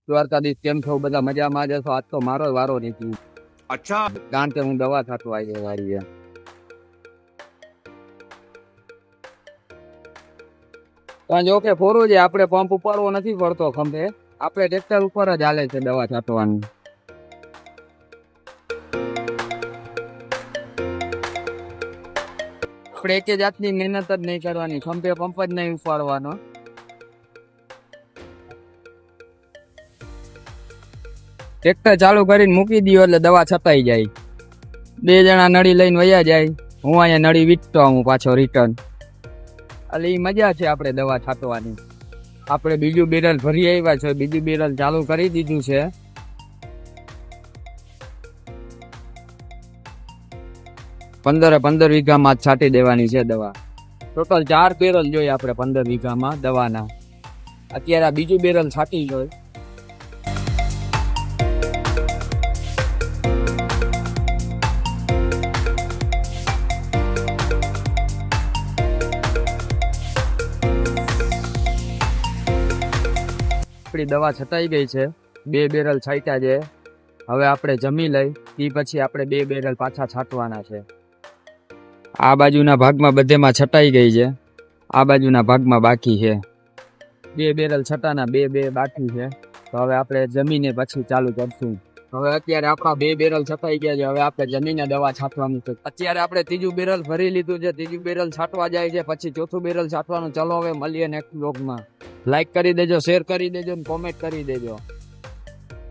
દ્વારકાધીશ કેમ છો? બધા મજામાં જ હશો? આજ તો મારો વારો નથી. अच्छा કારણ કે હું દવા થતો આવી વાળી પણ જો કે ફોરું છે, આપણે પંપ ઉપાડવો નથી પડતો ખંભે, આપણે ટ્રેક્ટર ઉપર જ હાલે છે દવા છાંટવાની. આપણે એક જાતની મહેનત જ નહીં કરવાની, ખંભે પંપ જ નહીં ઉપાડવાનો. ટ્રેક્ટર ચાલુ કરીને મૂકી દો એટલે દવા છટાઈ જાય. બે જણા નળી લઈને વયા જાય, હું અહીંયા નળી વીટતો આવું પાછો રિટર્ન. એટલે એ મજા છે આપણે દવા છાંટવાની. આપણે બીજું બેરલ ભરી આવ્યા છે, બીજું બેરલ ચાલુ કરી દીધું છે. પંદરે 15 વીઘામાં જ છાંટી દેવાની છે દવા. ટોટલ 4 બેરલ જોઈએ આપણે 15 વીઘામાં દવાના. અત્યારે આ બીજું બેરલ છાંટી જોઈએ. આપણી દવા છટાઈ ગઈ છે, 2 બેરલ છાંટ્યા છે. હવે આપણે જમી લઈ તે પછી આપણે 2 બેરલ પાછા છાંટવાના છે. આ બાજુના ભાગમાં બધેમાં છટાઈ ગઈ છે, આ બાજુના ભાગમાં બાકી છે. 2 બેરલ છટાના 2 બાકી છે. તો હવે આપણે જમીને પછી ચાલુ કરશું. હવે અત્યારે આપણા 2 બેરલ છટાઈ ગયા છે, હવે આપણે જમીને દવા છાંટવાનું છે. અત્યારે આપણે 3જું બેરલ ભરી લીધું છે, 3જું બેરલ છાંટવા જાય છે, પછી 4થું બેરલ છાંટવાનું. ચલો હવે મળીએ નેક્સ્ટ બ્લોગમાં. લાઈક કરી દેજો, શેર કરી દેજો, કોમેન્ટ કરી દેજો.